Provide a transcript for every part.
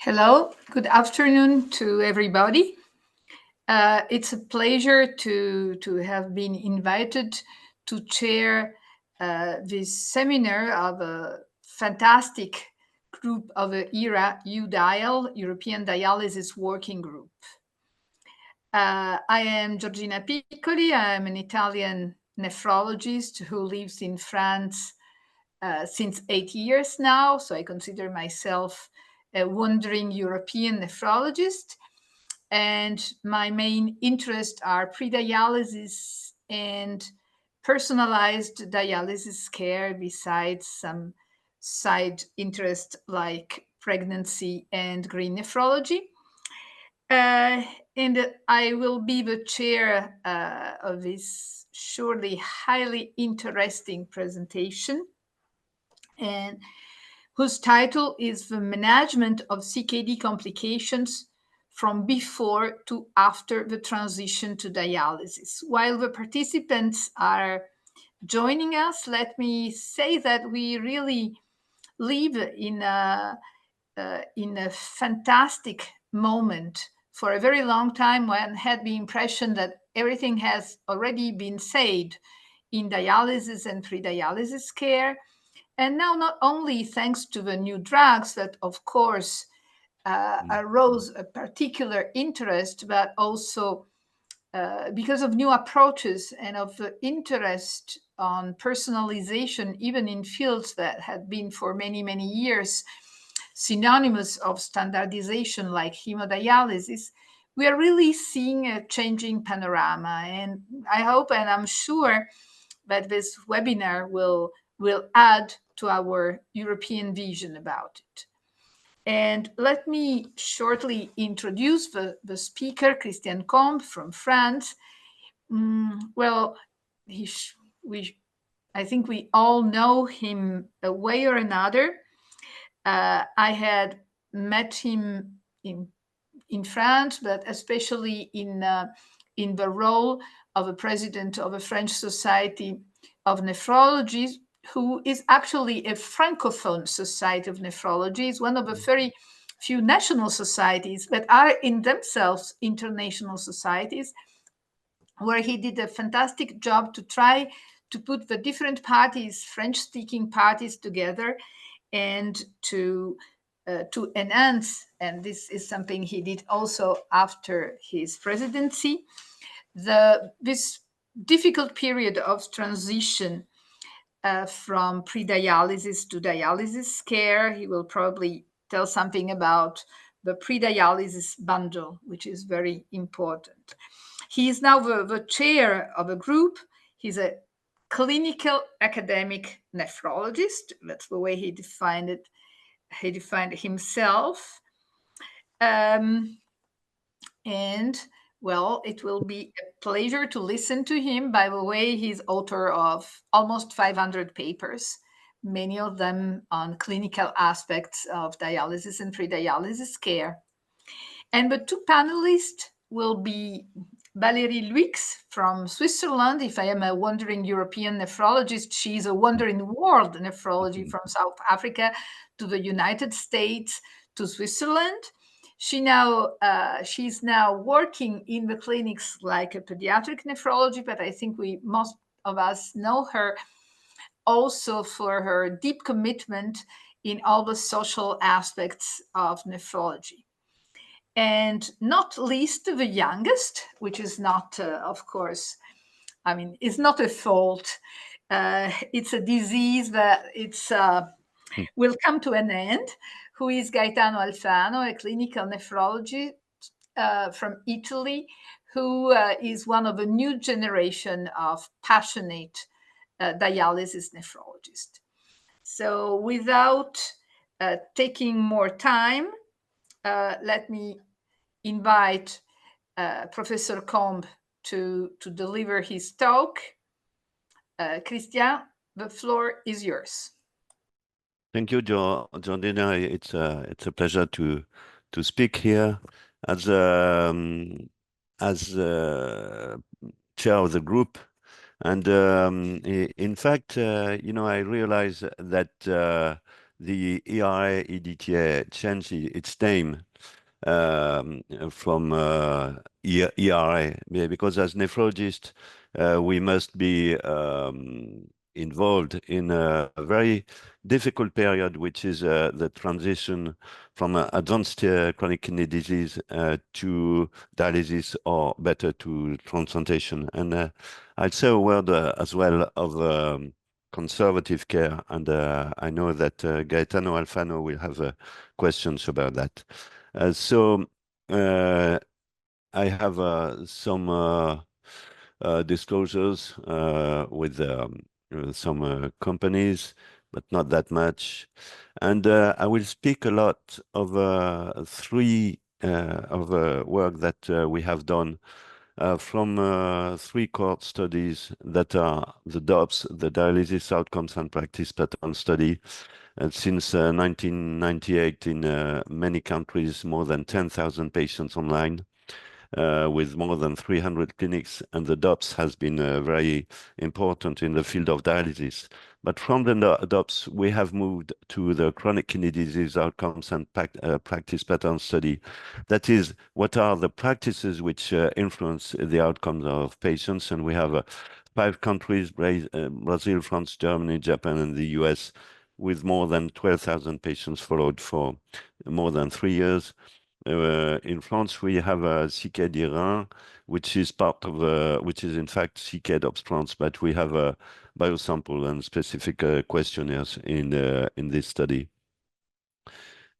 Hello, good afternoon to everybody. It's a pleasure to have been invited to chair this seminar of a fantastic group of EuDial, European Dialysis Working Group. I am Giorgina Piccoli. I'm an Italian nephrologist who lives in France since 8 years now, so I consider myself a wandering European nephrologist. And my main interests are pre-dialysis and personalized dialysis care, besides some side interests like pregnancy and green nephrology. And I will be the chair of this surely highly interesting presentation, and whose title is The Management of CKD Complications from Before to After the Transition to Dialysis. While the participants are joining us, let me say that we really live in a fantastic moment. For a very long time, one had the impression that everything has already been said in dialysis and pre-dialysis care. And now, not only thanks to the new drugs that, of course, arose a particular interest, but also because of new approaches and of the interest on personalization, even in fields that had been for many, many years synonymous of standardization like hemodialysis, we are really seeing a changing panorama. And I hope and I'm sure that this webinar will add to our European vision about it. And let me shortly introduce the speaker, Christian Combe from France. Well, I think we all know him a way or another. I had met him in France, but especially in the role of a president of a French Society of Nephrology, who is actually a Francophone Society of Nephrology. It's one of the very few national societies that are in themselves international societies, where he did a fantastic job to try to put the different parties, French-speaking parties, together and to enhance, and this is something he did also after his presidency, this difficult period of transition from pre-dialysis to dialysis care. He will probably tell something about the pre-dialysis bundle, which is very important. He is now the chair of a group. He's a clinical academic nephrologist. That's the way he defined it. He defined himself. And well, it will be a pleasure to listen to him. By the way, he's author of almost 500 papers, many of them on clinical aspects of dialysis and pre-dialysis care. And the two panelists will be Valerie Luyckx from Switzerland. If I am a wandering European nephrologist, she's a wandering world nephrology from South Africa to the United States to Switzerland. She's now working in the clinics like a pediatric nephrology, but I think most of us know her also for her deep commitment in all the social aspects of nephrology. And not least the youngest, which is not, of course, I mean, it's not a fault. It's a disease that will come to an end, who is Gaetano Alfano, a clinical nephrologist from Italy, who is one of a new generation of passionate dialysis nephrologists. So without taking more time, let me invite Professor Combe to deliver his talk. Christian, the floor is yours. Thank you, Giorgina. It's a pleasure to speak here as chair of the group. And in fact, I realize that the ERA EDTA changed its name from ERA, because as nephrologists, we must be involved in a very difficult period, which is the transition from advanced chronic kidney disease to dialysis, or better, to transplantation. And I'll say a word as well of conservative care, and I know that Gaetano Alfano will have questions about that. So I have some disclosures with some companies, but not that much. And I will speak a lot of three of work that we have done from three cohort studies that are the DOPS, the Dialysis Outcomes and Practice Pattern Study. And since 1998 in many countries, more than 10,000 patients online. With more than 300 clinics, and the DOPS has been very important in the field of dialysis. But from the DOPS, we have moved to the chronic kidney disease outcomes and practice pattern study. That is, what are the practices which influence the outcomes of patients? And we have 5 countries, Brazil, France, Germany, Japan, and the US, with more than 12,000 patients followed for more than 3 years. In France, we have a CKD Rhin, which is part of, which is in fact CKD of France, but we have a biosample and specific questionnaires in this study.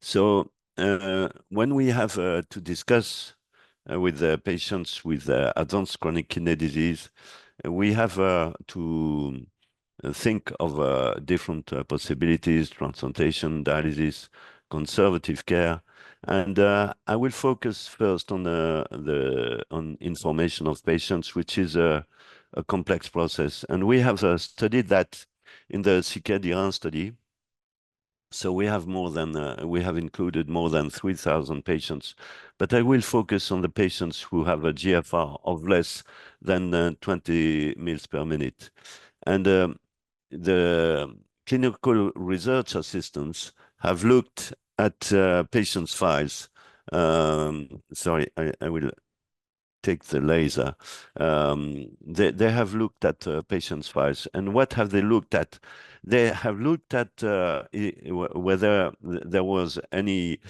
So when we have to discuss with the patients with advanced chronic kidney disease, we have to think of different possibilities: transplantation, dialysis, conservative care. And I will focus first on on information of patients, which is a complex process. And we have studied that in the CKD study. So we have we have included more than 3,000 patients, but I will focus on the patients who have a GFR of less than 20 mils per minute. And the clinical research assistants have looked at patients' files. Sorry, I will take the laser. They have looked at patients' files. And what have they looked at? They have looked at whether there was any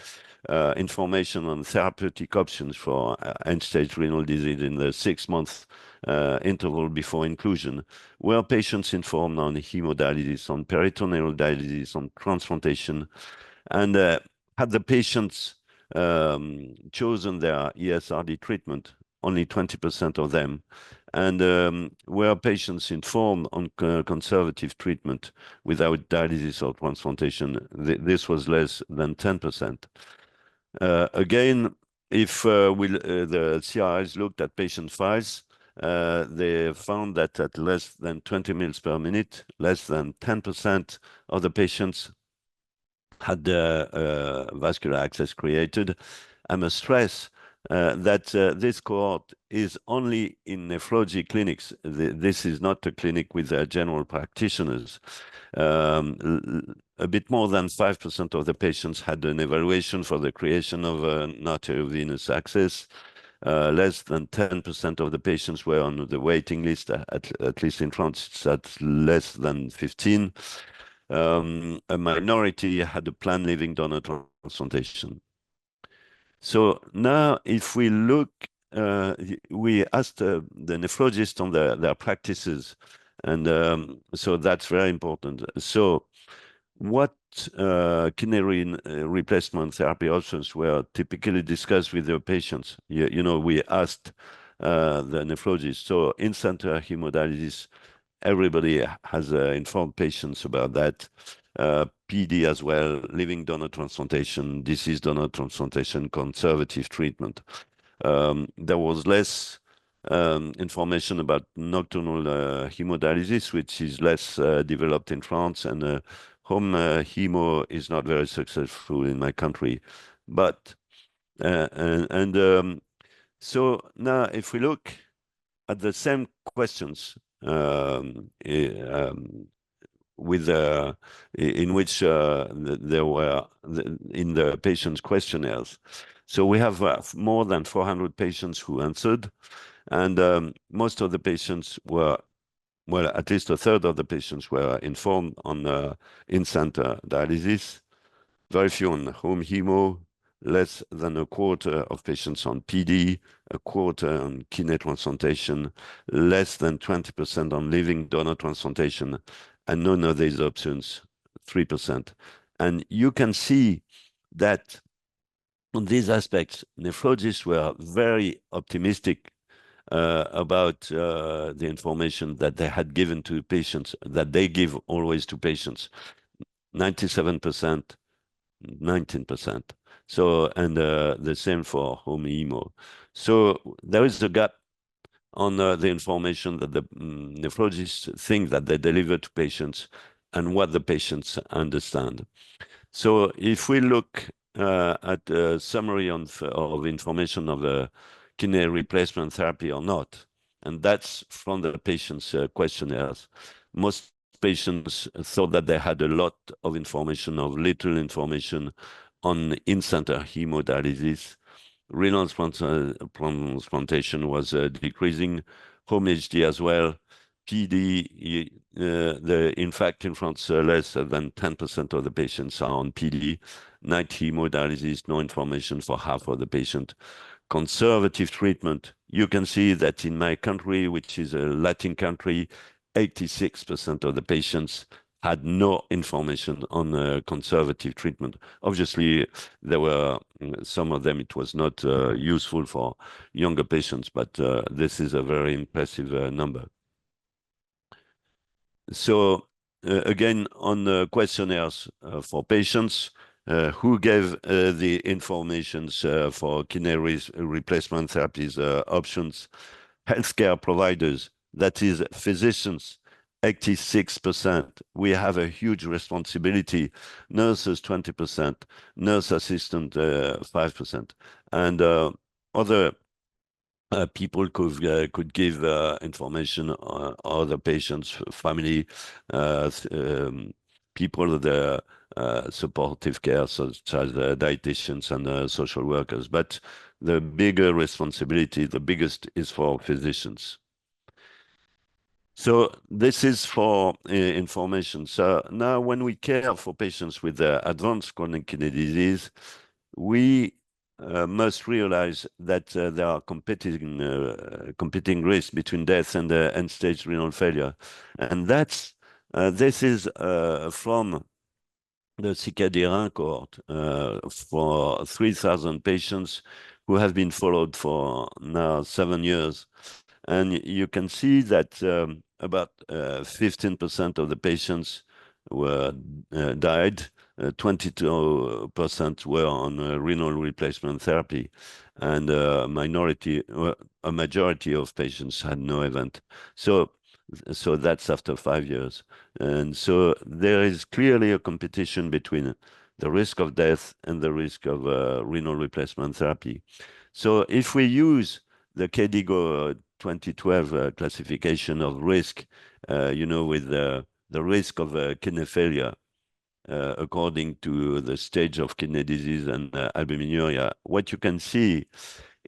information on therapeutic options for end-stage renal disease in the 6-month interval before inclusion. Were patients informed on hemodialysis, on peritoneal dialysis, on transplantation? And had the patients chosen their ESRD treatment? Only 20% of them. And were patients informed on conservative treatment without dialysis or transplantation? This was less than 10%. Again, if the CRIs looked at patient files, they found that at less than 20 mils per minute, less than 10% of the patients had vascular access created. I must stress that this cohort is only in nephrology clinics. This is not a clinic with general practitioners. A bit more than 5% of the patients had an evaluation for the creation of an arteriovenous access. Less than 10% of the patients were on the waiting list, at least in France, it's at less than 15. A minority had a planned living donor transplantation. So now, if we look, we asked the nephrologists on their practices, and so that's very important. So what kidney replacement therapy options were typically discussed with the patients? You know, we asked the nephrologists. So in-center hemodialysis, everybody has informed patients about that. PD as well, living donor transplantation, deceased donor transplantation, conservative treatment. There was less information about nocturnal hemodialysis, which is less developed in France, and home hemo is not very successful in my country. But so now, if we look at the same questions, with in which there were in the patients' questionnaires. So we have more than 400 patients who answered, and most of the patients were, well, at least a third of the patients were informed on in-center dialysis, very few on home hemo, less than a quarter of patients on PD, a quarter on kidney transplantation, less than 20% on living donor transplantation, and none of these options, 3%. And you can see that on these aspects, nephrologists were very optimistic about the information that they had given to patients, that they give always to patients, 97%, 19%. So, and the same for home hemo. So there is a gap on the information that the nephrologists think that they deliver to patients and what the patients understand. So if we look at a summary of information of kidney replacement therapy or not, and that's from the patients' questionnaires, most patients thought that they had a lot of information, of little information on in-center hemodialysis. Renal transplantation was decreasing, home HD as well. PD, in fact, in France, less than 10% of the patients are on PD. Night hemodialysis, no information for half of the patient. Conservative treatment, you can see that in my country, which is a Latin country, 86% of the patients had no information on conservative treatment. Obviously, there were some of them, it was not useful for younger patients, but this is a very impressive number. So again, on the questionnaires for patients who gave the informations for kidney replacement therapies options, healthcare providers, that is physicians, 86%. We have a huge responsibility. Nurses, 20%. Nurse assistant, 5%. And other people could give information on other patients, family, people of the supportive care, such as dietitians and social workers. But the bigger responsibility, the biggest, is for physicians. So this is for information. So now when we care for patients with advanced chronic kidney disease, we must realize that there are competing risks between death and end-stage renal failure. And that's this is from the CKD cohort for 3,000 patients who have been followed for now 7 years. And you can see that about 15% of the patients were died, 22% were on renal replacement therapy, and a majority of patients had no event. So that's after 5 years. And so there is clearly a competition between the risk of death and the risk of renal replacement therapy. So if we use the KDIGO 2012 classification of risk, with the risk of kidney failure, according to the stage of kidney disease and albuminuria, what you can see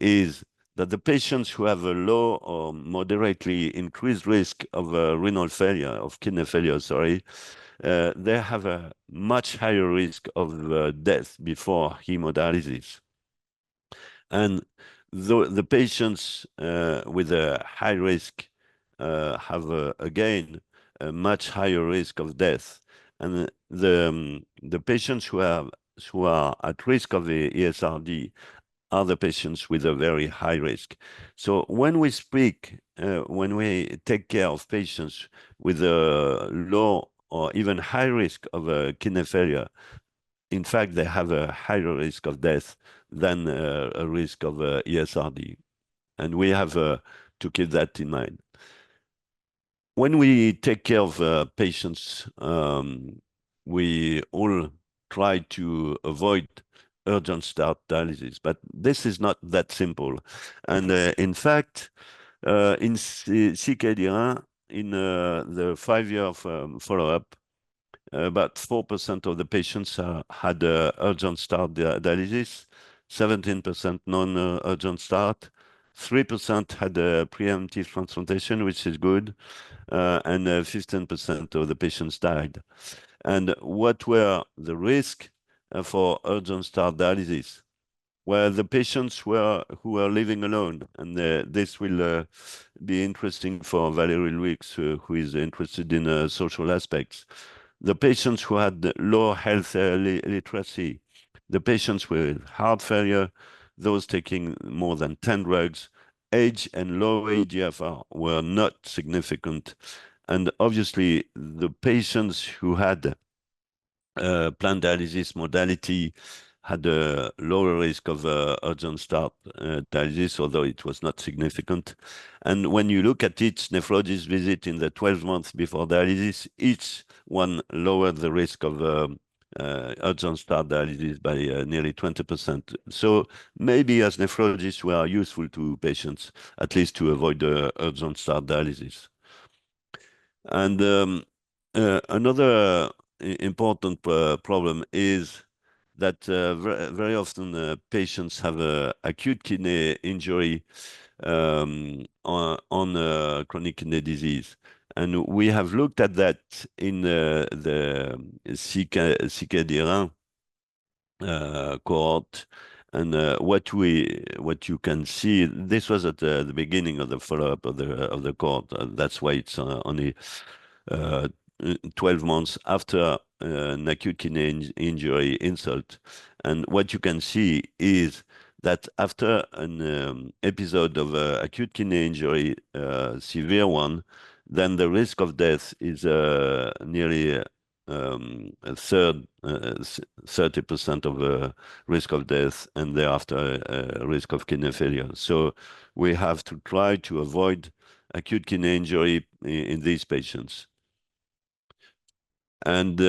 is that the patients who have a low or moderately increased risk of renal failure, of kidney failure, they have a much higher risk of death before hemodialysis. And the patients with a high risk have, again, a much higher risk of death. And the patients who are at risk of the ESRD are the patients with a very high risk. So when we speak, when we take care of patients with a low or even high risk of kidney failure, in fact, they have a higher risk of death than a risk of ESRD. And we have to keep that in mind. When we take care of patients, we all try to avoid urgent start dialysis, but this is not that simple. And in fact, in CKD, in the 5-year follow-up, about 4% of the patients had urgent start dialysis, 17% non-urgent start, 3% had a preemptive transplantation, which is good, and 15% of the patients died. And what were the risks for urgent start dialysis? Well, the patients who were living alone, and this will be interesting for Valerie Luyckx, who is interested in social aspects. The patients who had low health literacy, the patients with heart failure, those taking more than 10 drugs, age and low eGFR were not significant. And obviously, the patients who had planned dialysis modality had a lower risk of urgent start dialysis, although it was not significant. And when you look at each nephrologist visit in the 12 months before dialysis, each one lowered the risk of urgent start dialysis by nearly 20%. So maybe as nephrologists, we are useful to patients, at least to avoid urgent start dialysis. And another important problem is that very often patients have acute kidney injury on chronic kidney disease. And we have looked at that in the CKD cohort. And what you can see, this was at the beginning of the follow-up of the cohort. That's why it's only 12 months after an acute kidney injury insult. And what you can see is that after an episode of acute kidney injury, severe one, then the risk of death is nearly a third, 30% of the risk of death, and thereafter risk of kidney failure. So we have to try to avoid acute kidney injury in these patients. And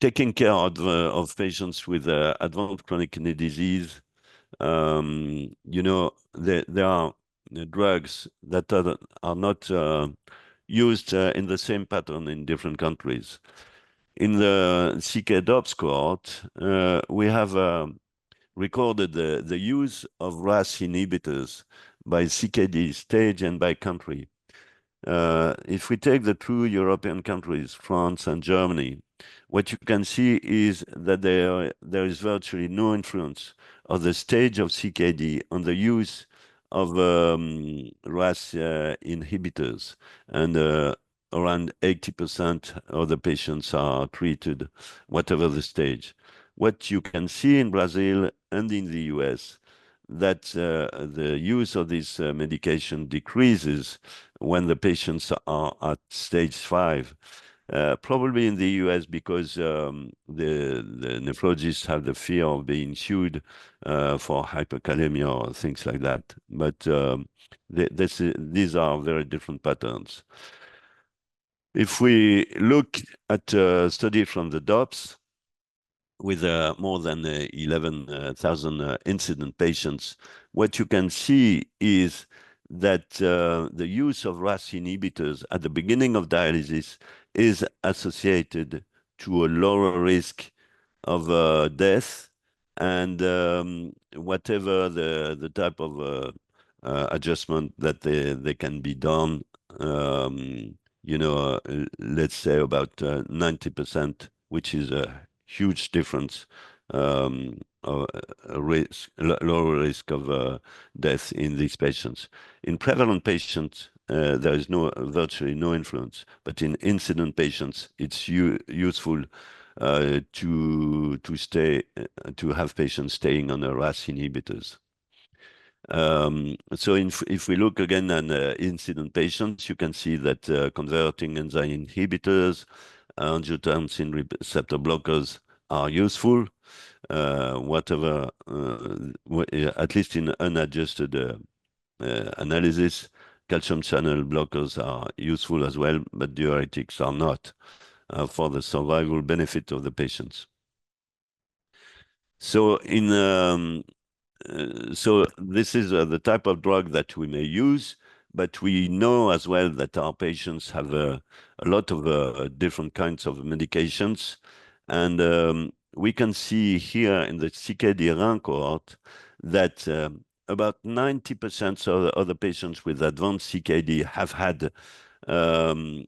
taking care of patients with advanced chronic kidney disease, you know, there are drugs that are not used in the same pattern in different countries. In the CKD cohort, we have recorded the use of RAS inhibitors by CKD stage and by country. If we take the two European countries, France and Germany, what you can see is that there is virtually no influence of the stage of CKD on the use of RAS inhibitors, and around 80% of the patients are treated, whatever the stage. What you can see in Brazil and in the US, that the use of this medication decreases when the patients are at stage 5. Probably in the US because the nephrologists have the fear of being sued for hyperkalemia or things like that. But these are very different patterns. If we look at a study from the DOPS, with more than 11,000 incident patients, what you can see is that the use of RAS inhibitors at the beginning of dialysis is associated to a lower risk of death, and whatever the type of adjustment that they can be done, you know, let's say about 90%, which is a huge difference, lower risk of death in these patients. In prevalent patients, there is virtually no influence, but in incident patients, it's useful to have patients staying on the RAS inhibitors. So if we look again at incident patients, you can see that converting enzyme inhibitors, angiotensin receptor blockers are useful, whatever, at least in unadjusted analysis. Calcium channel blockers are useful as well, but diuretics are not for the survival benefit of the patients. So so this is the type of drug that we may use, but we know as well that our patients have a lot of different kinds of medications. And we can see here in the CKD run cohort that about 90% of the patients with advanced CKD have had um,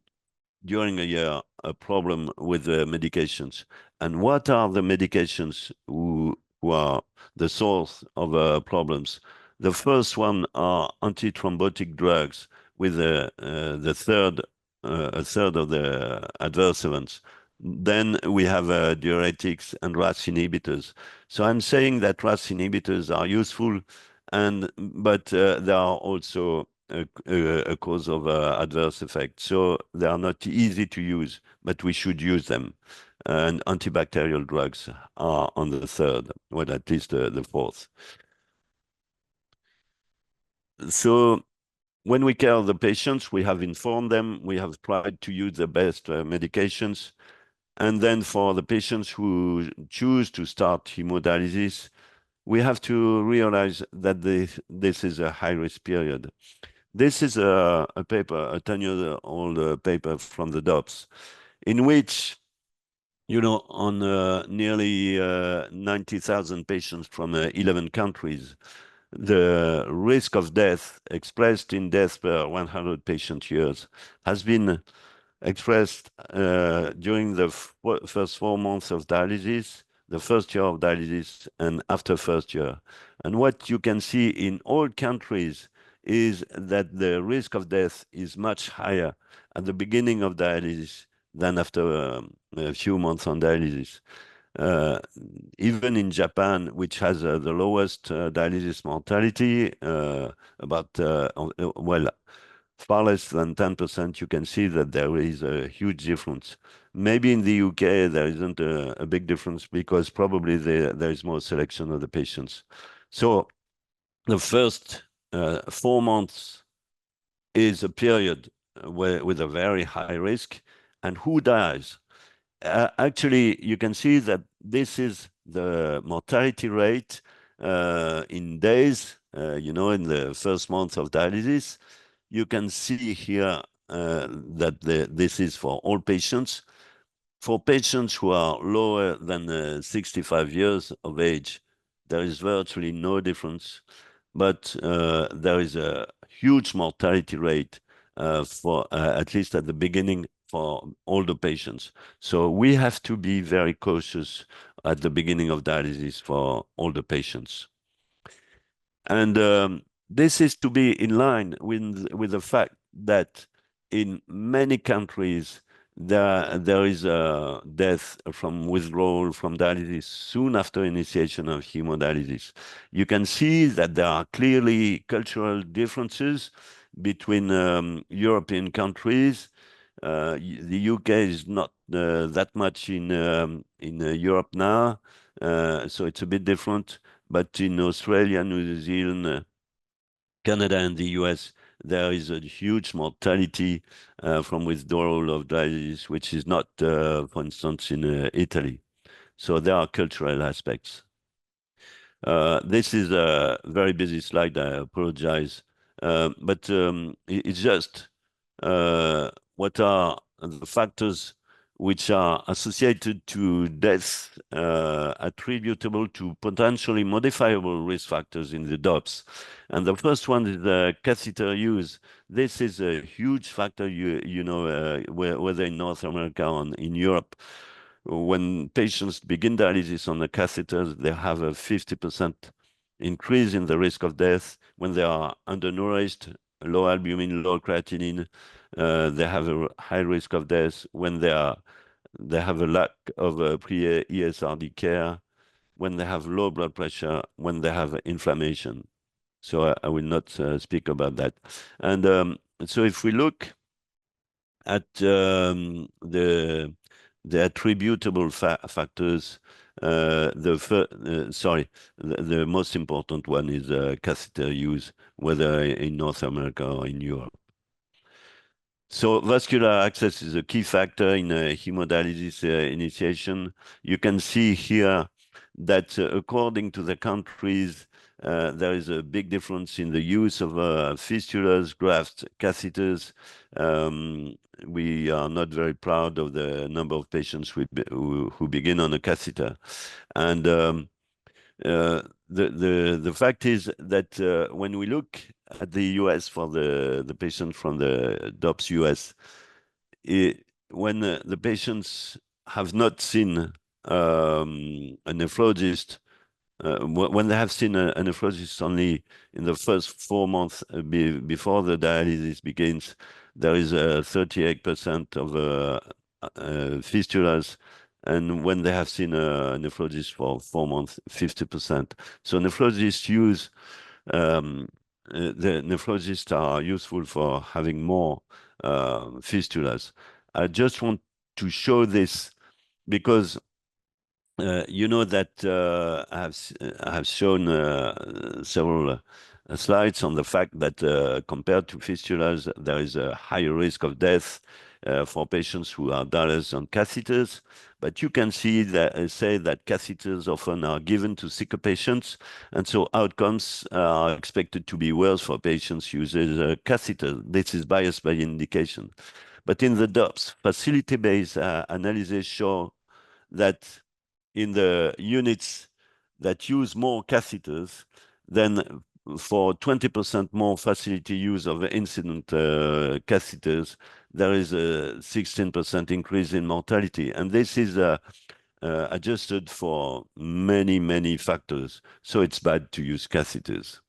during a year a problem with the medications. And what are the medications who are the source of problems? The first one are antithrombotic drugs with a third of the adverse events. Then we have diuretics and RAS inhibitors. So I'm saying that RAS inhibitors are useful, but they are also a cause of adverse effect. So they are not easy to use, but we should use them. And antibacterial drugs are on the third, well, at least the fourth. So when we care the patients, we have informed them, we have tried to use the best medications. And then for the patients who choose to start hemodialysis, we have to realize that this is a high-risk period. This is a paper, a 10-year-old paper from the DOPS, in which, on nearly 90,000 patients from 11 countries, the risk of death expressed in death per 100 patient years has been expressed during the first 4 months of dialysis, the first year of dialysis, and after first year. And what you can see in all countries is that the risk of death is much higher at the beginning of dialysis than after a few months on dialysis. Even in Japan, which has the lowest dialysis mortality, far less than 10%, you can see that there is a huge difference. Maybe in the UK, there isn't a big difference because probably there is more selection of the patients. So the first 4 months is a period with a very high risk. And who dies? Actually, you can see that this is the mortality rate in days, in the first month of dialysis. You can see here that this is for all patients. For patients who are lower than 65 years of age, there is virtually no difference, but there is a huge mortality rate for at least at the beginning for older patients. So we have to be very cautious at the beginning of dialysis for older patients. And this is to be in line with the fact that in many countries, there is a death from withdrawal from dialysis soon after initiation of hemodialysis. You can see that there are clearly cultural differences between European countries. The UK is not that much in Europe now, so it's a bit different. But in Australia, New Zealand, Canada, and the US, there is a huge mortality from withdrawal of dialysis, which is not, for instance, in Italy. So there are cultural aspects. This is a very busy slide, I apologize. But it's just what are the factors which are associated to death attributable to potentially modifiable risk factors in the DOPS. And the first one is catheter use. This is a huge factor, whether in North America or in Europe. When patients begin dialysis on the catheters, they have a 50% increase in the risk of death. When they are undernourished, low albumin, low creatinine, they have a high risk of death. When they have a lack of pre-ESRD care, when they have low blood pressure, when they have inflammation. So I will not speak about that. And so if we look at the attributable factors, the most important one is catheter use, whether in North America or in Europe. So vascular access is a key factor in hemodialysis initiation. You can see here that according to the countries, there is a big difference in the use of fistulas, grafts, catheters. We are not very proud of the number of patients who begin on a catheter. And the fact is that when we look at the US for the patient from the DOPS US, when the patients have not seen a nephrologist, when they have seen a nephrologist only in the first 4 months before the dialysis begins, there is 38% of fistulas, and when they have seen a nephrologist for 4 months, 50%. So nephrologists use the nephrologists are useful for having more fistulas. I just want to show this because you know that I have shown several slides on the fact that compared to fistulas, there is a higher risk of death for patients who are dialyzed on catheters. But you can see that say that catheters often are given to sicker patients, and so outcomes are expected to be worse for patients using catheters. This is biased by indication. But in the DOPS, facility-based analysis show that in the units that use more catheters, then for 20% more facility use of incident catheters, there is a 16% increase in mortality. And this is adjusted for many, many factors. So it's bad to use catheters.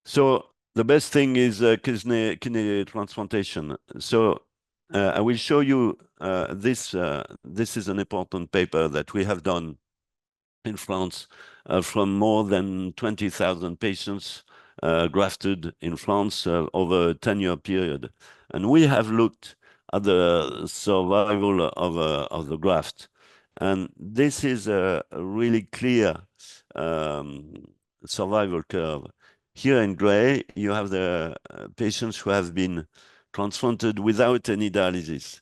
So the best thing is kidney transplantation. So I will show you this. This is an important paper that we have done in France from more than 20,000 patients grafted in France over a 10-year period. And we have looked at the survival of the graft. And this is a really clear survival curve. Here in gray, you have the patients who have been transplanted without any dialysis.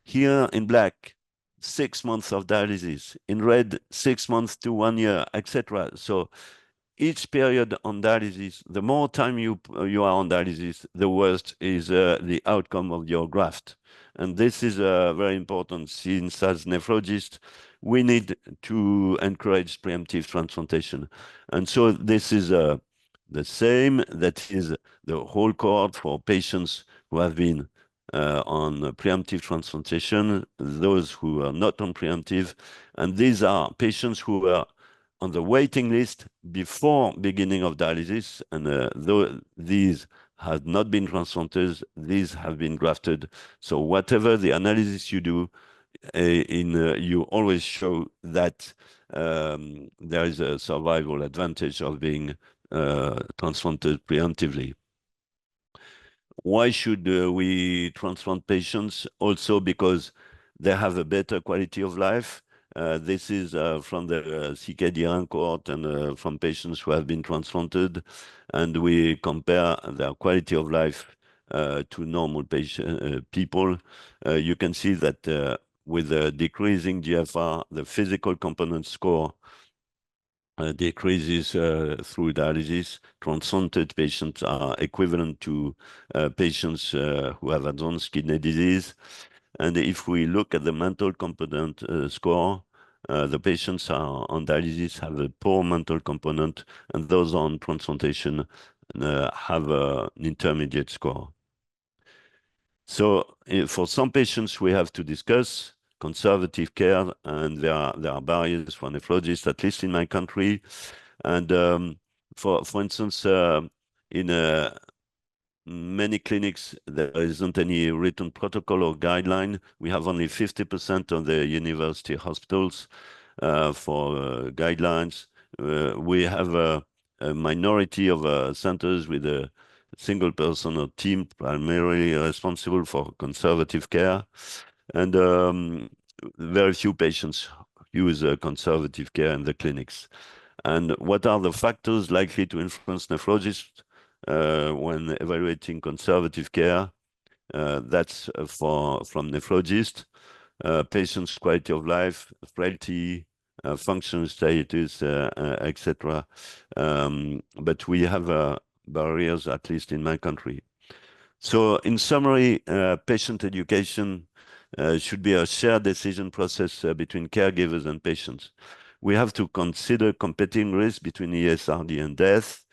Here in black, 6 months of dialysis. In red, 6 months to 1 year, etc. So each period on dialysis, the more time you are on dialysis, the worse is the outcome of your graft. And this is very important, since as nephrologists, we need to encourage preemptive transplantation. And so this is the same, that is the whole cohort for patients who have been on preemptive transplantation, those who are not on preemptive, and these are patients who were on the waiting list before beginning of dialysis, and though these had not been transplanted, these have been grafted. So whatever the analysis you do, you always show that there is a survival advantage of being transplanted preemptively. Why should we transplant patients? Also because they have a better quality of life. This is from the CKD cohort and from patients who have been transplanted, and we compare their quality of life to normal people. You can see that with a decreasing GFR, the physical component score decreases through dialysis. Transplanted patients are equivalent to patients who have advanced kidney disease. And if we look at the mental component score, the patients are on dialysis have a poor mental component, and those on transplantation have an intermediate score. So for some patients, we have to discuss conservative care, and there are barriers for nephrologists, at least in my country. And for instance, in many clinics, there isn't any written protocol or guideline. We have only 50% of the university hospitals for guidelines. We have a minority of centers with a single person or team primarily responsible for conservative care. And very few patients use conservative care in the clinics. And what are the factors likely to influence nephrologists when evaluating conservative care? That's from nephrologists. Patients' quality of life, frailty, function status, etc. But we have barriers, at least in my country. So in summary, patient education should be a shared decision process between caregivers and patients. We have to consider competing risks between ESRD and death.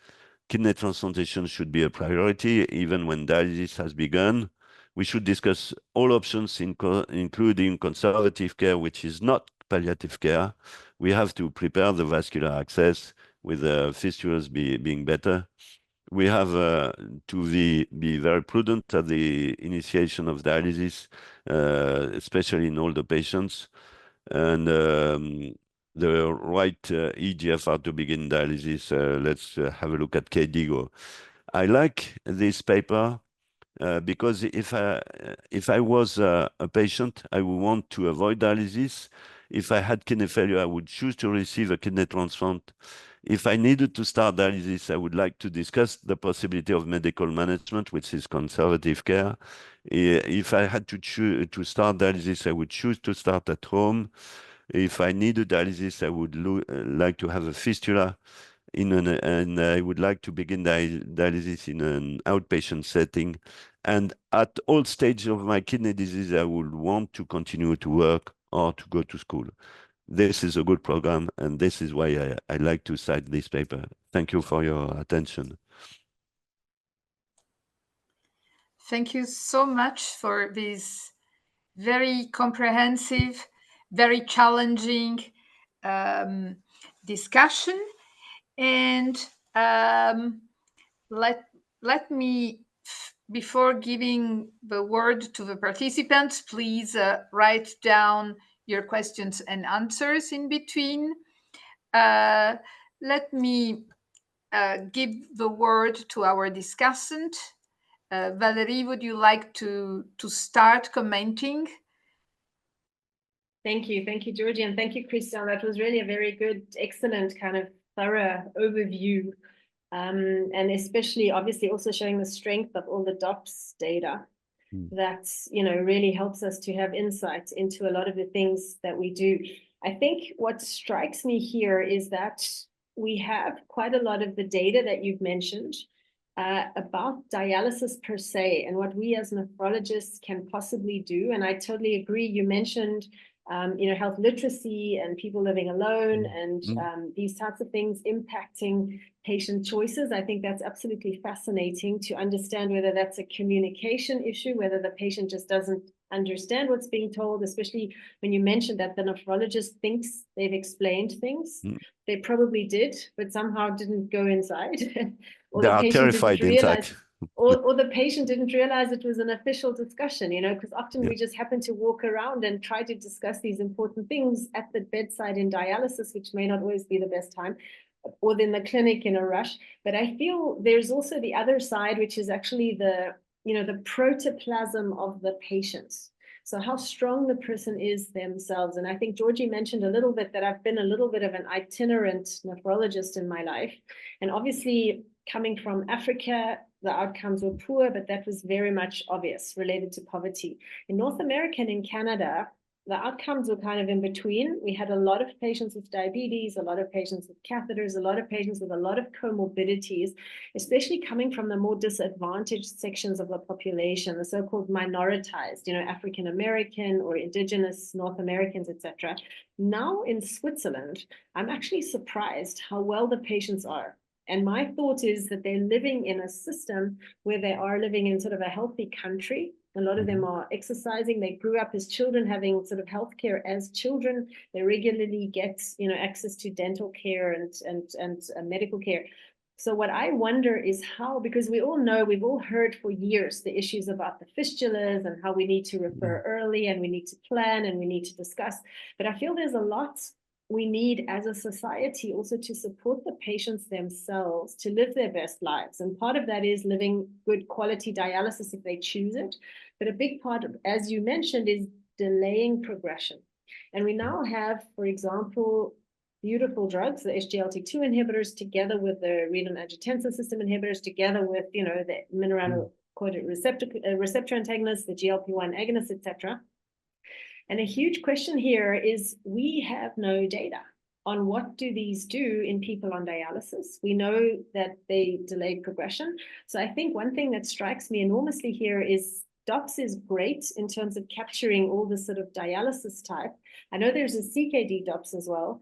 Kidney transplantation should be a priority, even when dialysis has begun. We should discuss all options, including conservative care, which is not palliative care. We have to prepare the vascular access, with fistulas being better. We have to be very prudent at the initiation of dialysis, especially in older patients, and the right EGFR to begin dialysis. Let's have a look at KDIGO. I like this paper because if I was a patient, I would want to avoid dialysis. If I had kidney failure, I would choose to receive a kidney transplant. If I needed to start dialysis, I would like to discuss the possibility of medical management, which is conservative care. If I had to start dialysis, I would choose to start at home. If I needed dialysis, I would like to have a fistula and I would like to begin dialysis in an outpatient setting. And at all stages of my kidney disease, I would want to continue to work or to go to school. This is a good program, and this is why I like to cite this paper. Thank you for your attention. Thank you so much for this very comprehensive, very challenging discussion. And let me, before giving the word to the participants, please write down your questions and answers in between. Let me give the word to our discussant. Valerie, would you like to start commenting? Thank you, Georgie, and thank you, Christian. That was really a very good, excellent kind of thorough overview, and especially obviously also showing the strength of all the DOPS data. That really helps us to have insight into a lot of the things that we do. I think what strikes me here is that we have quite a lot of the data that you've mentioned about dialysis per se and what we as nephrologists can possibly do. And I totally agree. You mentioned health literacy and people living alone and these types of things impacting patient choices. I think that's absolutely fascinating to understand whether that's a communication issue, whether the patient just doesn't understand what's being told, especially when you mentioned that the nephrologist thinks they've explained things. They probably did, but somehow didn't go inside. Or they the are patient terrified didn't realize, inside. or the patient didn't realize it was an official discussion, because often we just happen to walk around and try to discuss these important things at the bedside in dialysis, which may not always be the best time, or in the clinic in a rush. But I feel there's also the other side, which is actually the protoplasm of the patients. So how strong the person is themselves. And I think Georgie mentioned a little bit that I've been a little bit of an itinerant nephrologist in my life. And obviously coming from Africa, the outcomes were poor, but that was very much obvious, related to poverty. In North America and in Canada, the outcomes were kind of in between. We had a lot of patients with diabetes, a lot of patients with catheters, a lot of patients with a lot of comorbidities, especially coming from the more disadvantaged sections of the population, the so-called minoritized, African American or indigenous North Americans, etc. Now in Switzerland, I'm actually surprised how well the patients are. And my thought is that they're living in a system where they are living in sort of a healthy country. A lot of them are exercising. They grew up as children, having sort of healthcare as children. They regularly get, access to dental care and medical care. So what I wonder is how, because we all know, we've all heard for years the issues about the fistulas and how we need to refer early and we need to plan and we need to discuss. But I feel there's a lot we need as a society also to support the patients themselves to live their best lives. And part of that is living good quality dialysis if they choose it. But a big part, as you mentioned, is delaying progression. And we now have, for example, beautiful drugs, the SGLT2 inhibitors, together with the renin-angiotensin system inhibitors, together with, the mineralocorticoid receptor antagonists, the GLP-1 agonists, etc. And a huge question here is we have no data. on what do these do in people on dialysis. We know that they delay progression. So I think one thing that strikes me enormously here is DOPS is great in terms of capturing all the sort of dialysis type. I know there's a CKD DOPS as well.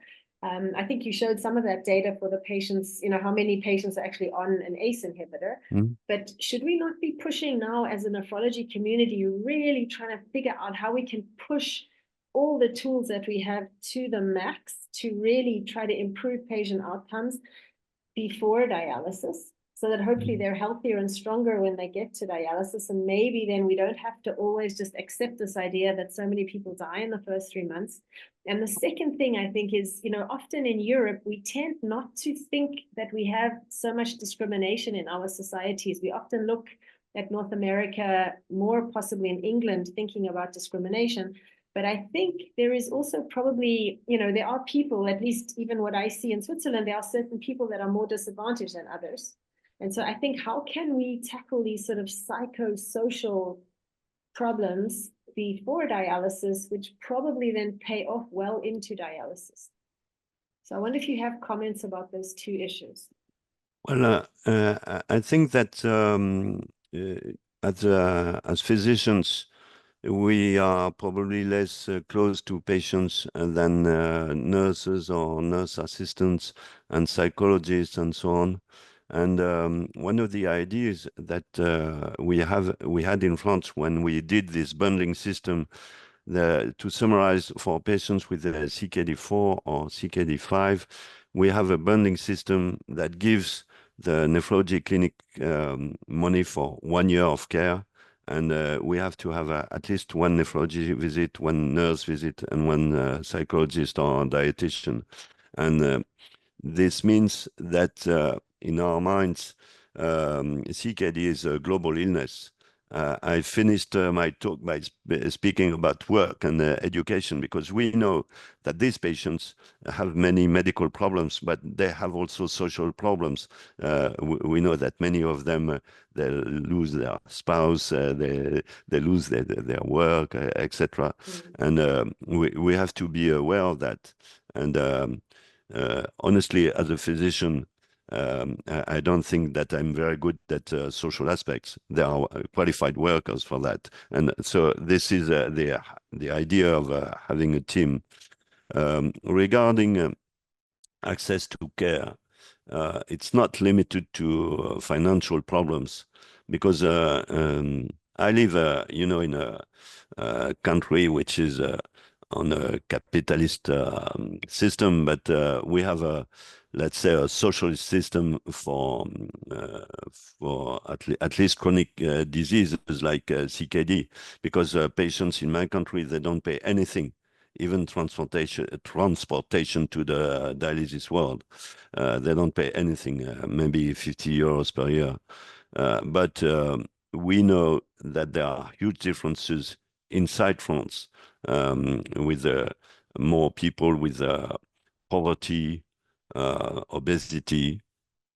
I think you showed some of that data for the patients, how many patients are actually on an ACE inhibitor. But should we not be pushing now as a nephrology community, really trying to figure out how we can push all the tools that we have to the max to really try to improve patient outcomes before dialysis, so that hopefully they're healthier and stronger when they get to dialysis. And maybe then we don't have to always just accept this idea that so many people die in the first 3 months. And the second thing I think is, often in Europe, we tend not to think that we have so much discrimination in our societies. We often look at North America, more possibly in England, thinking about discrimination. But I think there is also probably, there are people, at least even what I see in Switzerland, there are certain people that are more disadvantaged than others. And so I think, how can we tackle these sort of psychosocial problems before dialysis, which probably then pay off well into dialysis? So I wonder if you have comments about those two issues. Well, I think that as physicians, we are probably less close to patients than nurses or nurse assistants and psychologists and so on. And one of the ideas that we had in France when we did this bundling system, to summarize, for patients with CKD4 or CKD5, we have a bundling system that gives the nephrology clinic money for 1 year of care. And we have to have at least one nephrology visit, one nurse visit, and one psychologist or dietitian. And this means that in our minds, CKD is a global illness. I finished my talk by speaking about work and education, because we know that these patients have many medical problems, but they have also social problems. We know that many of them, they lose their spouse, they lose their work, etc. And we have to be aware of that. And honestly, as a physician, I don't think that I'm very good at social aspects. There are qualified workers for that. And so this is the idea of having a team. Regarding access to care, it's not limited to financial problems, because I live, in a country which is on a capitalist system, but we have let's say, a socialist system for at least chronic diseases like CKD, because patients in my country, they don't pay anything, even transportation to the dialysis world. They don't pay anything, maybe 50 euros per year. But we know that there are huge differences inside France, with more people with poverty, obesity,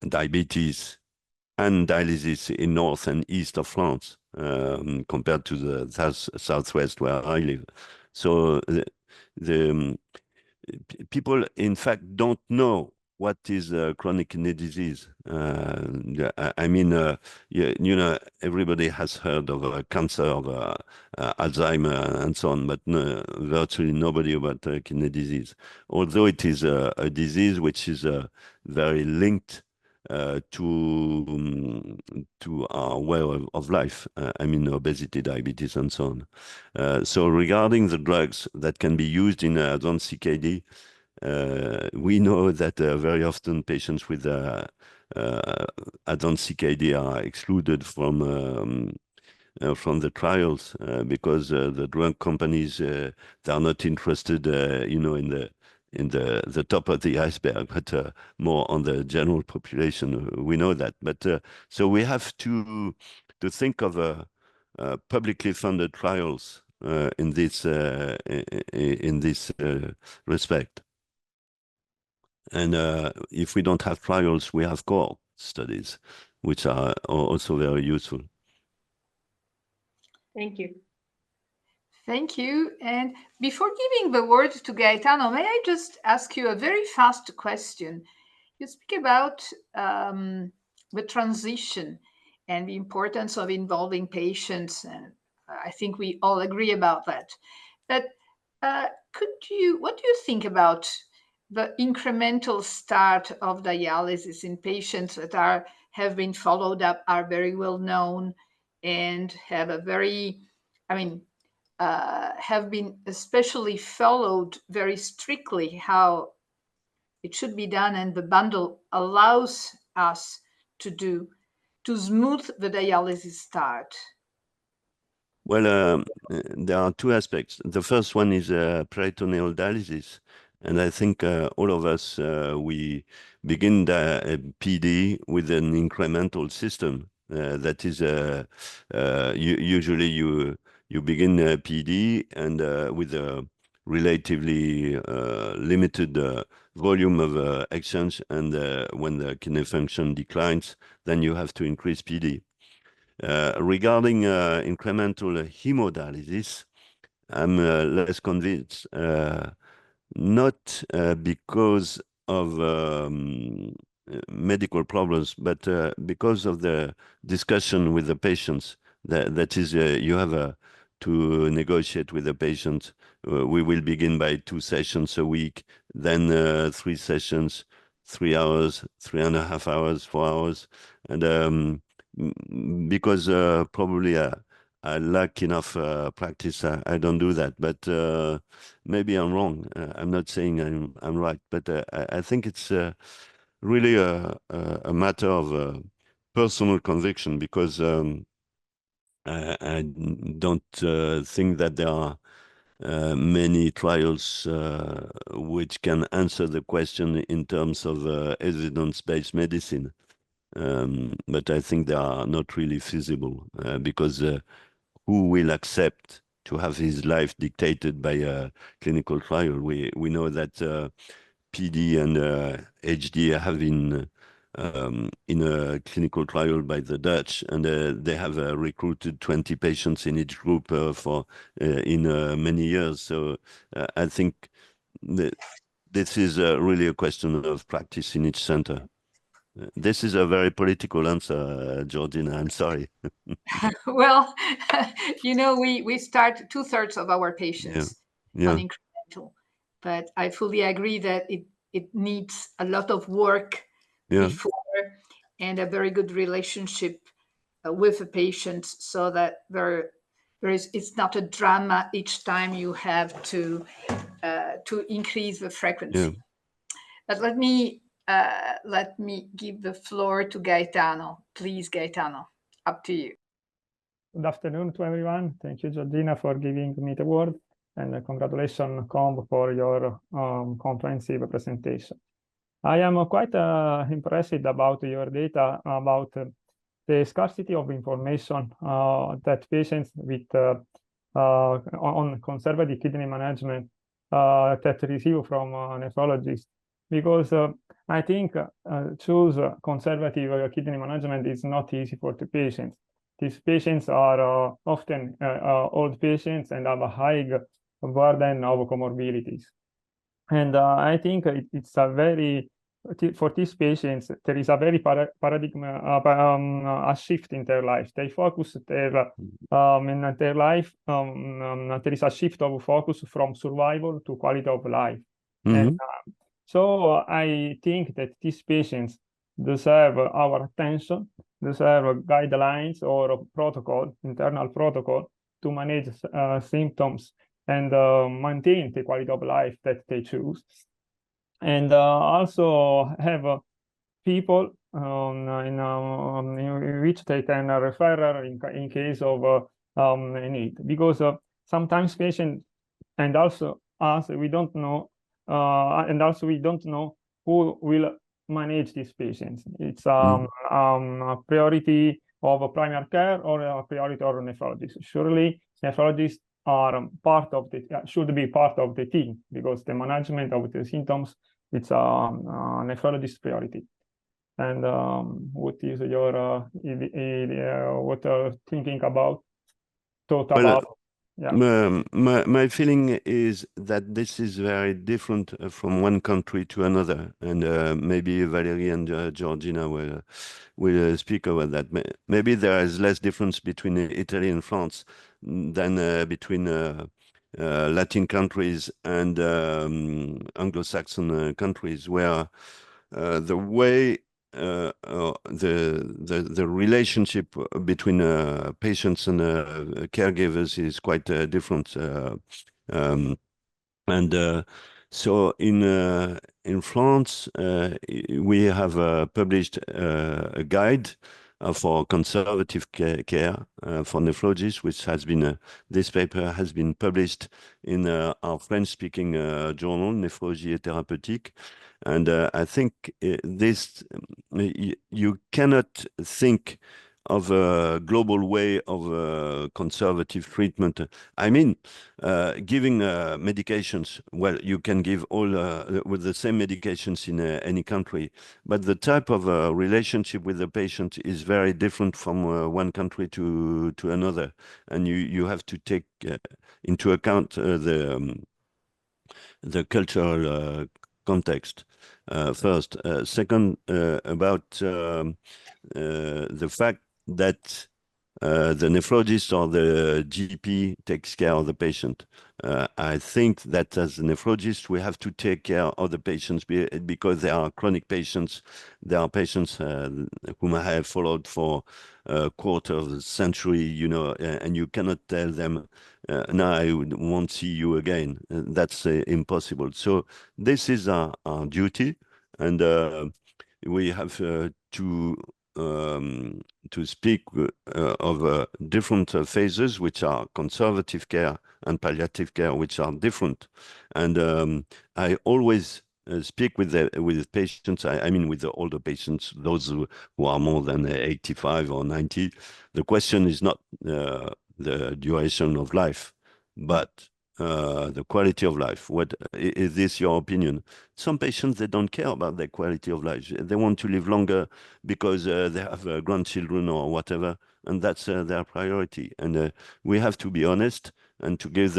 diabetes, and dialysis in north and east of France, compared to the southwest where I live. So the people, in fact, don't know what is chronic kidney disease. I mean, everybody has heard of cancer, of Alzheimer, and so on, but virtually nobody about kidney disease. Although it is a disease which is very linked to our way of life. I mean, obesity, diabetes, and so on. So regarding the drugs that can be used in advanced CKD, we know that very often patients with advanced CKD are excluded from the trials because the drug companies, they are not interested, in the top of the iceberg, but more on the general population. We know that, but so we have to think of publicly funded trials in this respect. And if we don't have trials, we have cohort studies, which are also very useful. Thank you. Thank you. And before giving the word to Gaetano, may I just ask you a very fast question? You speak about the transition and the importance of involving patients, and I think we all agree about that. But what do you think about the incremental start of dialysis in patients that have been followed up, are very well known, and have a very, have been especially followed very strictly how it should be done, and the bundle allows us to smooth the dialysis start? Well, there are two aspects. The first one is peritoneal dialysis. And I think all of us, we begin the PD with an incremental system. That is, usually you begin PD and with a relatively limited volume of exchange. And when the kidney function declines, then you have to increase PD. Regarding incremental hemodialysis, I'm less convinced, not because of medical problems, but because of the discussion with the patients. That is, you have to negotiate with the patient. We will begin by 2 sessions a week, then 3 sessions, 3 hours, 3.5 hours, 4 hours. And because probably I lack enough practice, I don't do that. But maybe I'm wrong. I'm not saying I'm right, but I think it's really a matter of personal conviction, because I don't think that there are many trials which can answer the question in terms of evidence-based medicine. But I think they are not really feasible, because who will accept to have his life dictated by a clinical trial? We know that PD and HD have been in a clinical trial by the Dutch, and they have recruited 20 patients in each group for in many years. So I think this is really a question of practice in each center. This is a very political answer, Giorgina. I'm sorry. Well, we start 2/3 of our patients Yeah. on incremental, but I fully agree that it needs a lot of work before, and a very good relationship with the patients, so that it's not a drama each time you have to increase the frequency. Yeah. But let me give the floor to Gaetano. Please, Gaetano, up to you. Good afternoon to everyone. Thank you, Giorgina, for giving me the word, and congratulations, Combe, for your comprehensive presentation. I am quite impressed about your data about the scarcity of information that patients with on conservative kidney management that receive from nephrologists, because I think choose conservative kidney management is not easy for the patients. These patients are often old patients and have a high burden of comorbidities. And I think it's a very, for these patients, there is a very paradigm, a shift in their life. They focus in their life, there is a shift of focus from survival to quality of life. And so I think that these patients deserve our attention, deserve guidelines or protocol, internal protocol, to manage symptoms and maintain the quality of life that they choose. And also have people in which they can refer in case of need, because sometimes patients, and also us, we don't know, and also we don't know who will manage these patients. It's a priority of primary care or a priority of nephrologists. Surely nephrologists are part of the should be part of the team, because the management of the symptoms, it's a nephrologist priority. And what is your thinking about My feeling is that this is very different from one country to another, and maybe Valerie and Giorgina will speak about that. Maybe there is less difference between Italy and France than between Latin countries and Anglo-Saxon countries, where the way the relationship between patients and caregivers is quite different. So in France, we have published a guide for conservative care for nephrologists, which has been this paper has been published in our French-speaking journal, Nephrologie et Thérapeutique. And I think this you cannot think of a global way of conservative treatment. I mean, giving medications, well, you can give all with the same medications in any country, but the type of relationship with the patient is very different from one country to another. And you have to take into account the cultural context first. Second, about the fact that the nephrologist or the GP takes care of the patient. I think that as a nephrologist, we have to take care of the patients because they are chronic patients. They are patients whom I have followed for a quarter of a century, you know, and you cannot tell them, no, I won't see you again. That's impossible. So this is our duty, and we have to speak of different phases, which are conservative care and palliative care, which are different. And I always speak with patients. I mean, with the older patients, those who are more than 85 or 90. The question is not the duration of life, but the quality of life. What is this your opinion? Some patients, they don't care about their quality of life. They want to live longer because they have grandchildren or whatever, and that's their priority. And we have to be honest and to give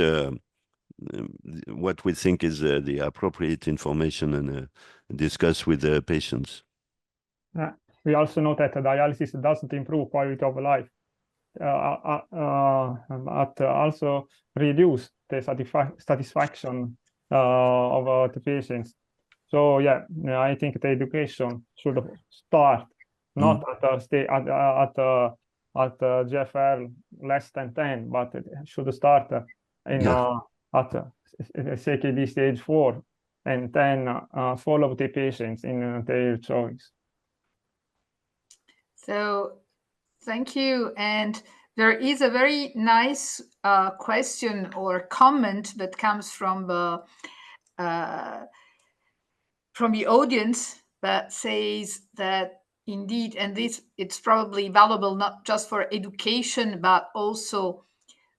what we think is the appropriate information and discuss with the patients. We also know that dialysis doesn't improve quality of life, but also reduce the satisfaction of the patients. So yeah, I think the education should start not at GFR less than 10, but it should start in at CKD stage 4, and then follow the patients in their choice. So thank you. And there is a very nice question or comment that comes from the audience that says that indeed, and this it's probably valuable not just for education, but also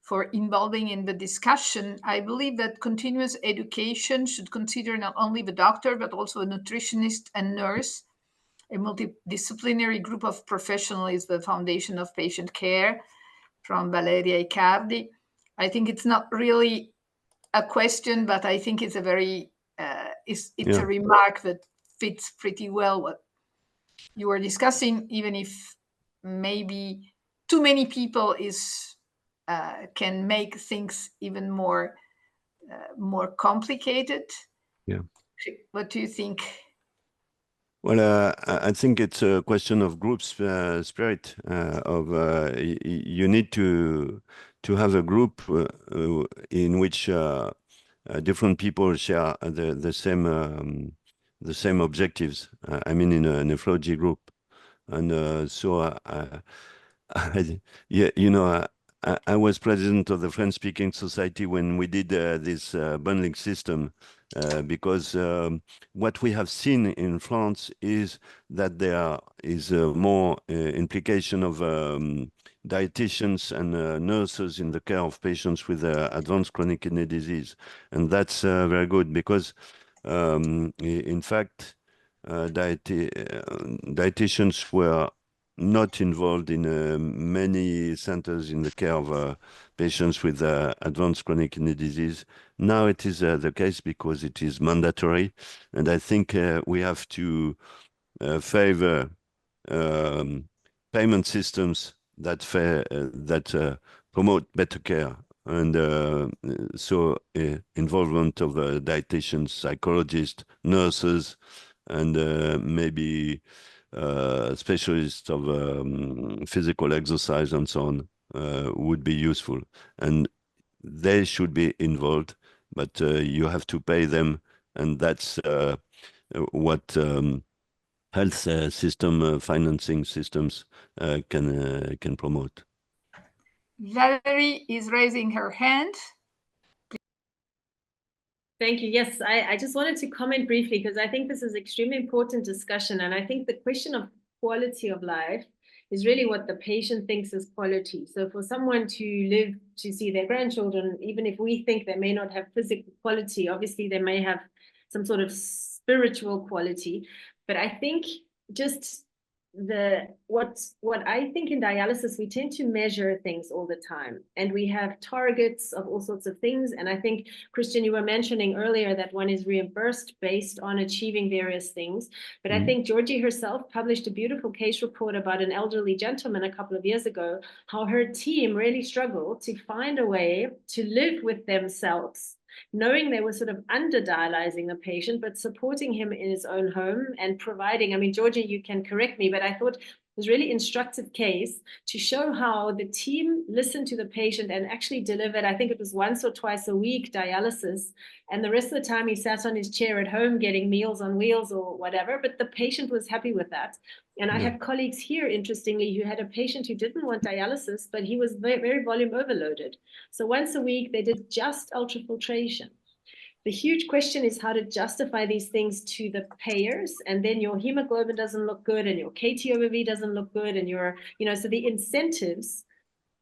for involving in the discussion. I believe that continuous education should consider not only the doctor, but also a nutritionist and nurse. A multidisciplinary group of professionals is the foundation of patient care, from Valeria Icardi. I think it's not really a question, but I think it's a very it's a remark that fits pretty well what you were discussing, even if maybe too many people can make things even more complicated. Yeah. What do you think? Well, I think it's a question of group spirit. You need to have a group in which different people share the same objectives. I mean, in a nephrology group, and so yeah, you know, I was president of the French-speaking society when we did this bundling system, because what we have seen in France is that there is more implication of dietitians and nurses in the care of patients with advanced chronic kidney disease. And that's very good because, in fact, dietitians were not involved in many centers in the care of patients with advanced chronic kidney disease. Now it is the case because it is mandatory, and I think we have to favor payment systems that promote better care, and so involvement of dietitians, psychologists, nurses, and maybe specialists of physical exercise and so on would be useful, and they should be involved, but you have to pay them, and that's what health system financing systems can promote. Valerie is raising her hand. Thank you. Yes, I just wanted to comment briefly because I think this is extremely important discussion. And I think the question of quality of life is really what the patient thinks is quality. So for someone to live to see their grandchildren, even if we think they may not have physical quality, obviously they may have some sort of spiritual quality. But I think just what I think in dialysis, we tend to measure things all the time, and we have targets of all sorts of things. And I think, Christian, you were mentioning earlier that one is reimbursed based on achieving various things. But I think Georgie herself published a beautiful case report about an elderly gentleman a couple of years ago, how her team really struggled to find a way to live with themselves, knowing they were sort of under dialyzing the patient, but supporting him in his own home and providing, I mean, Georgia, you can correct me, but I thought it was really instructive case to show how the team listened to the patient and actually delivered, I think it was once or twice a week dialysis. And the rest of the time he sat on his chair at home getting Meals on Wheels or whatever, but the patient was happy with that. And I have colleagues here, interestingly, who had a patient who didn't want dialysis, but he was very, very volume overloaded. So once a week, they did just ultrafiltration. The huge question is how to justify these things to the payers, and then your hemoglobin doesn't look good and your KT/OV doesn't look good, and your, so the incentives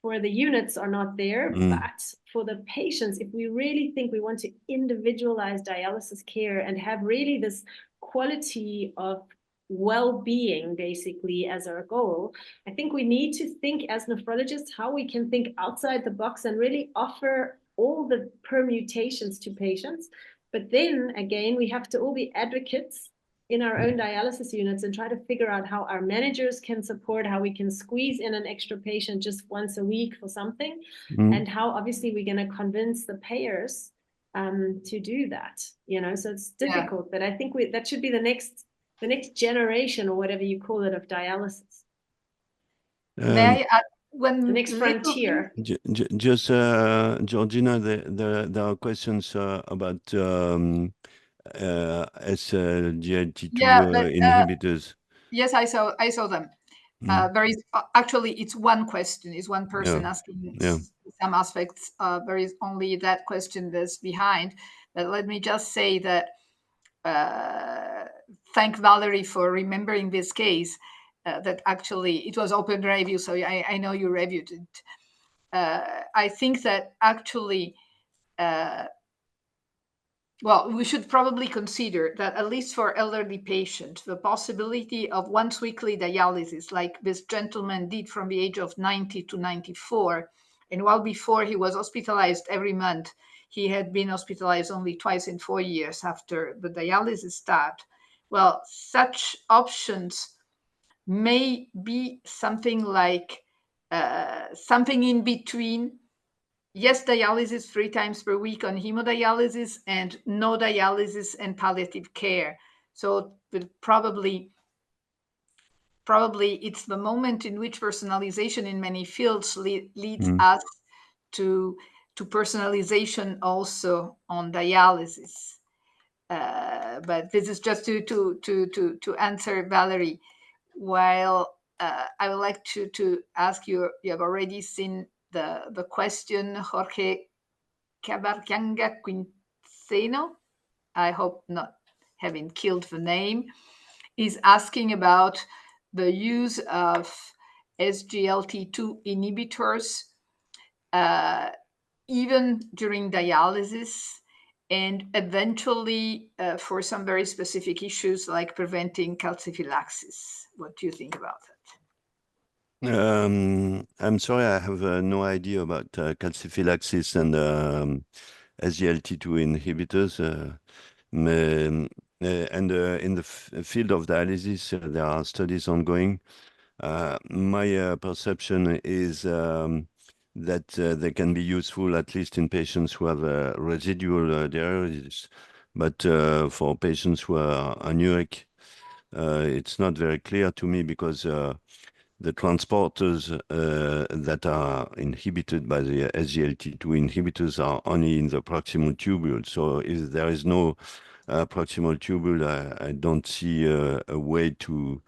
for the units are not there. But for the patients, if we really think we want to individualize dialysis care and have really this quality of well-being basically as our goal, I think we need to think as nephrologists how we can think outside the box and really offer all the permutations to patients. But then again, we have to all be advocates in our own dialysis units and try to figure out how our managers can support, how we can squeeze in an extra patient just once a week for something, and how obviously we're going to convince the payers to do that. So it's difficult, but I think that should be the next generation, or whatever you call it, of dialysis. May I add the next frontier? Just Georgina, there are questions about SGLT2 inhibitors. Yes, I saw them. There is actually, it's one question. It's one person asking some aspects. There is only that question that's behind. But let me just say that thank Valerie for remembering this case. That actually it was open review, so I know you reviewed it. I think that actually, well, we should probably consider that at least for elderly patients, the possibility of once weekly dialysis, like this gentleman did from the age of 90 to 94, and while before he was hospitalized every month, he had been hospitalized only twice in 4 years after the dialysis start. Well, such options may be something like something in between. Yes, dialysis 3 times per week on hemodialysis, and no dialysis and palliative care. So probably it's the moment in which personalization in many fields leads us to personalization also on dialysis. But this is just to answer Valerie. While I would like to ask you, you have already seen the question, Jorge Cabarcanga Quinceno, I hope not having killed the name, is asking about the use of SGLT2 inhibitors even during dialysis, and eventually for some very specific issues like preventing calciphylaxis. What do you think about that? I'm sorry, I have no idea about calciphylaxis and SGLT2 inhibitors. And in the field of dialysis, there are studies ongoing. My perception is that they can be useful at least in patients who have residual dialysis. But for patients who are anuric, it's not very clear to me because the transporters that are inhibited by the SGLT2 inhibitors are only in the proximal tubule. So if there is no proximal tubule, I don't see a way to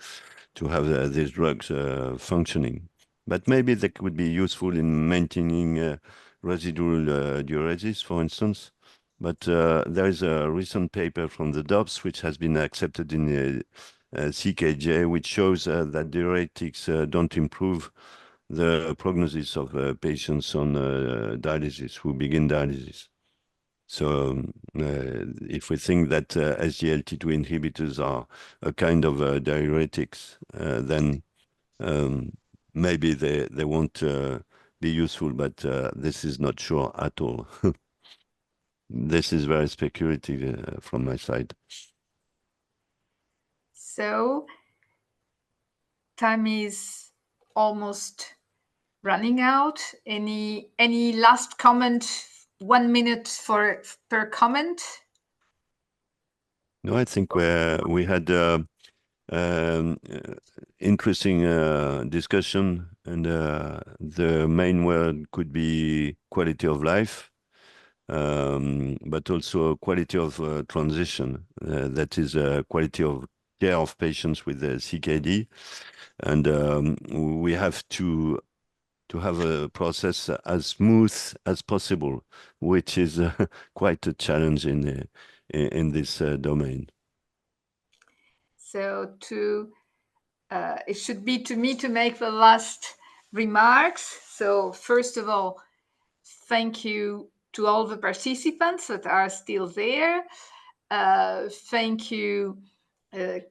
have these drugs functioning. But maybe they could be useful in maintaining residual diuresis, for instance. But there is a recent paper from the DOPS, which has been accepted in the CKD, which shows that diuretics don't improve the prognosis of patients on dialysis who begin dialysis. So if we think that SGLT2 inhibitors are a kind of diuretics, then maybe they won't be useful, but this is not sure at all. This is very speculative from my side. So time is almost running out. Any last comment? 1 minute per comment. No, I think we had interesting discussion, and the main word could be quality of life, but also quality of transition. That is quality of care of patients with CKD, and we have to have a process as smooth as possible, which is quite a challenge in this domain. So it should be to me to make the last remarks. So first of all, thank you to all the participants that are still there. Thank you,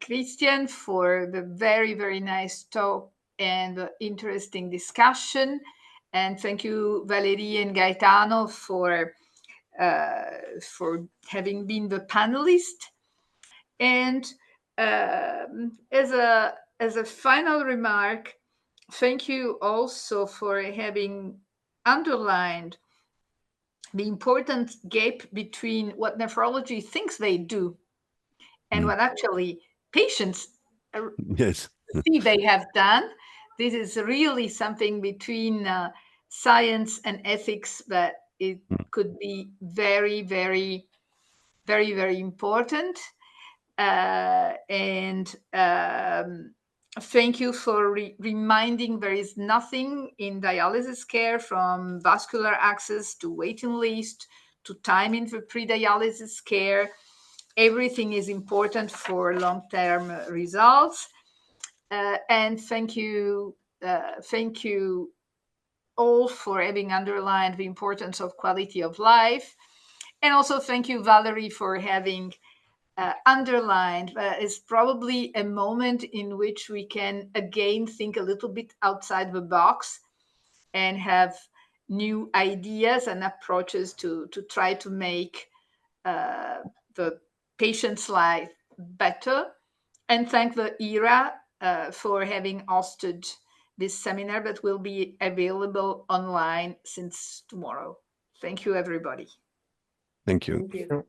Christian, for the very, very nice talk and interesting discussion. And thank you, Valerie and Gaetano, for having been the panelist. And as a final remark, thank you also for having underlined the important gap between what nephrology thinks they do and what actually patients see they have done. This is really something between science and ethics that it could be very, very, very, very important. And thank you for reminding there is nothing in dialysis care, from vascular access to waiting list to timing for pre-dialysis care. Everything is important for long-term results. And thank you all for having underlined the importance of quality of life. And also thank you, Valerie, for having underlined is probably a moment in which we can again think a little bit outside the box and have new ideas and approaches to try to make the patient's life better. And thank the ERA for having hosted this seminar that will be available online since tomorrow. Thank you, everybody. Thank you. Thank you.